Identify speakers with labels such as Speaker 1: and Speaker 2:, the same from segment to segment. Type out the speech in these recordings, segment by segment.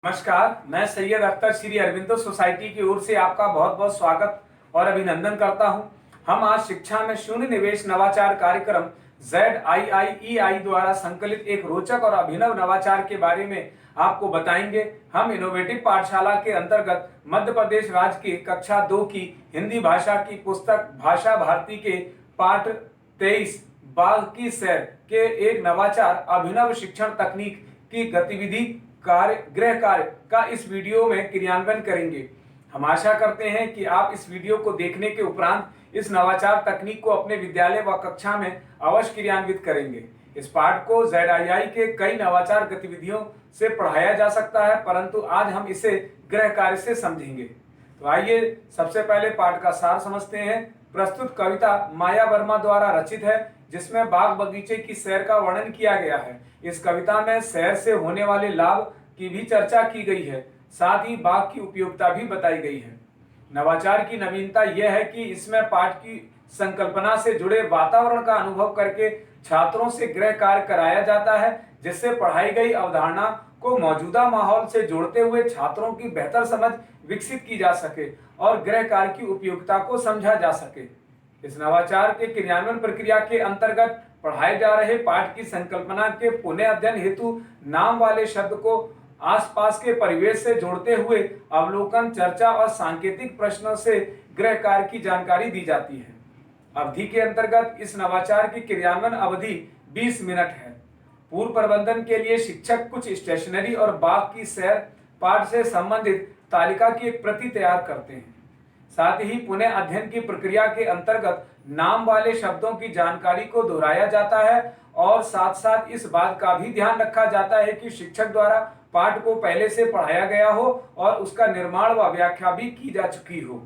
Speaker 1: नमस्कार, मैं सैयद अख्तर श्री अरविंदो सोसाइटी की ओर से आपका बहुत बहुत स्वागत और अभिनंदन करता हूं। हम आज शिक्षा में शून्य निवेश नवाचार कार्यक्रम ZIIEI द्वारा संकलित एक रोचक और अभिनव नवाचार के बारे में आपको बताएंगे। हम इनोवेटिव पाठशाला के अंतर्गत मध्य प्रदेश राज्य की कक्षा 2 की हिंदी भाषा की पुस्तक भाषा भारती के पाठ 23 बाघ की सैर के एक नवाचार अभिनव शिक्षण तकनीक की गतिविधि गृह कार्य का इस वीडियो में क्रियान्वयन करेंगे। हम आशा करते हैं कि आप इस वीडियो को देखने के उपरांत इस नवाचार तकनीक को अपने विद्यालय व कक्षा में अवश्य क्रियान्वित करेंगे। इस पाठ को ZII के कई नवाचार गतिविधियों से पढ़ाया जा सकता है, परंतु आज हम इसे गृह कार्य से समझेंगे। तो आइए सबसे पहले पाठ का सार समझते हैं। प्रस्तुत कविता माया वर्मा द्वारा रचित है, जिसमें बाग बगीचे की सैर का वर्णन किया गया है। इस कविता में सैर से होने वाले लाभ की भी चर्चा की गई है, साथ ही बाघ की उपयोगिता भी बताई गई है। नवाचार की नवीनता यह है कि इसमें पाठ की संकल्पना से जुड़े वातावरण का अनुभव करके छात्रों से गृह कार्य कराया जाता है, जिससे पढ़ाई गई अवधारणा को मौजूदा माहौल से जोड़ते हुए छात्रों की बेहतर समझ विकसित की जा सके और गृह कार्य की उपयोगिता को समझा जा सके। इस नवाचार के क्रियान्वयन प्रक्रिया के अंतर्गत पढ़ाए जा रहे पाठ की संकल्पना के पुनः अध्ययन हेतु नाम वाले शब्द को आसपास के परिवेश से जोड़ते हुए अवलोकन, चर्चा और सांकेतिक प्रश्नों से गृह कार्य की जानकारी दी जाती है। अवधि के अंतर्गत इस नवाचार की क्रियान्वयन अवधि 20 मिनट है। पूर्व प्रबंधन के लिए शिक्षक कुछ स्टेशनरी और बाघ की सैर पाठ से संबंधित तालिका की एक प्रति तैयार करते हैं। साथ ही पुनः अध्ययन की प्रक्रिया के अंतर्गत नाम वाले शब्दों की जानकारी को दोहराया जाता है और साथ साथ इस बात का भी ध्यान रखा जाता है कि शिक्षक द्वारा पाठ को पहले से पढ़ाया गया हो और उसका निर्माण व व्याख्या भी की जा चुकी हो।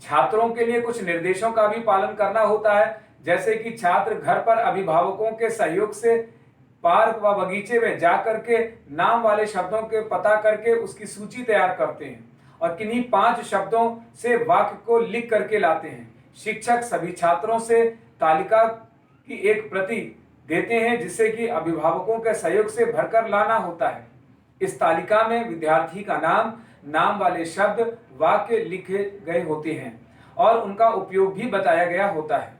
Speaker 1: छात्रों के लिए कुछ निर्देशों का भी पालन करना होता है, जैसे कि छात्र घर पर अभिभावकों के सहयोग से पार्क व बगीचे में जाकर के नाम वाले शब्दों के पता करके उसकी सूची तैयार करते हैं और किन्हीं 5 शब्दों से वाक्य को लिख करके लाते हैं। शिक्षक सभी छात्रों से तालिका की एक प्रति देते हैं, जिसे कि अभिभावकों के सहयोग से भरकर लाना होता है। इस तालिका में विद्यार्थी का नाम, नाम वाले शब्द, वाक्य लिखे गए होते हैं और उनका उपयोग भी बताया गया होता है।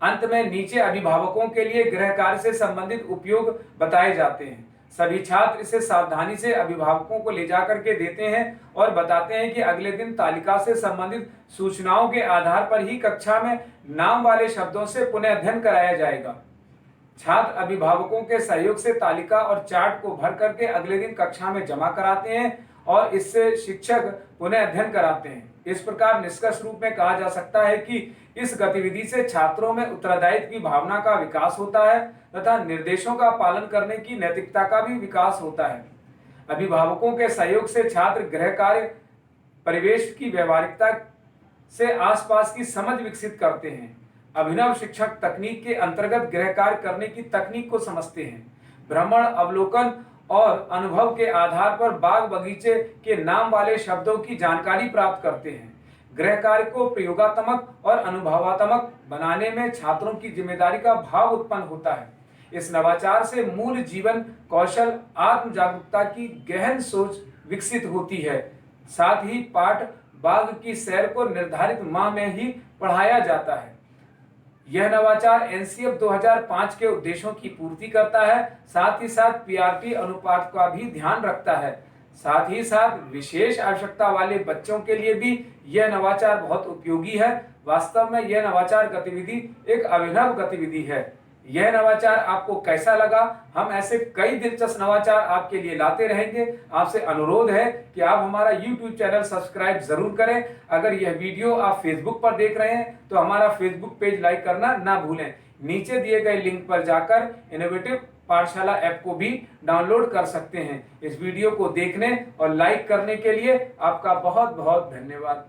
Speaker 1: अंत में नीचे अभिभावकों के लिए गृह कार्य से संबंधित उपयोग बताए जाते हैं। सभी छात्र इसे सावधानी से अभिभावकों को ले जाकर के देते हैं और बताते हैं कि अगले दिन तालिका से संबंधित सूचनाओं के आधार पर ही कक्षा में नाम वाले शब्दों से पुनः अध्ययन कराया जाएगा। छात्र अभिभावकों के सहयोग से तालिका और चार्ट को भर करके अगले दिन कक्षा में जमा कराते हैं और इससे शिक्षक पुनः अध्ययन कराते हैं। इस प्रकार निष्कर्ष रूप में कहा जा सकता है कि इस गतिविधि से छात्रों में उत्तरदायित्व की भावना का विकास होता है तथा निर्देशों का पालन करने की नैतिकता का भी विकास होता है। अभिभावकों के सहयोग से छात्र गृह कार्य परिवेश की व्यवहारिकता से आसपास की समझ विकसित करते हैं। अभिनव शिक्षक तकनीक के अंतर्गत गृह कार्य करने की तकनीक को समझते हैं। भ्रमण, अवलोकन और अनुभव के आधार पर बाग बगीचे के नाम वाले शब्दों की जानकारी प्राप्त करते हैं। गृह कार्य को प्रयोगात्मक और अनुभवात्मक बनाने में छात्रों की जिम्मेदारी का भाव उत्पन्न होता है। इस नवाचार से मूल जीवन कौशल, आत्म जागरूकता की गहन सोच विकसित होती है। साथ ही पाठ बाघ की सैर को निर्धारित माह में ही पढ़ाया जाता है। यह नवाचार NCF 2005 के उद्देश्यों की पूर्ति करता है, साथ ही साथ PRT अनुपात का भी ध्यान रखता है। साथ ही साथ विशेष आवश्यकता वाले बच्चों के लिए भी यह नवाचार बहुत उपयोगी है। वास्तव में यह नवाचार गतिविधि एक अभिनव गतिविधि है। यह नवाचार आपको कैसा लगा? हम ऐसे कई दिलचस्प नवाचार आपके लिए लाते रहेंगे। आपसे अनुरोध है कि आप हमारा YouTube चैनल सब्सक्राइब जरूर करें। अगर यह वीडियो आप Facebook पर देख रहे हैं तो हमारा Facebook पेज लाइक करना ना भूलें। नीचे दिए गए लिंक पर जाकर इनोवेटिव पाठशाला ऐप को भी डाउनलोड कर सकते हैं। इस वीडियो को देखने और लाइक करने के लिए आपका बहुत बहुत धन्यवाद।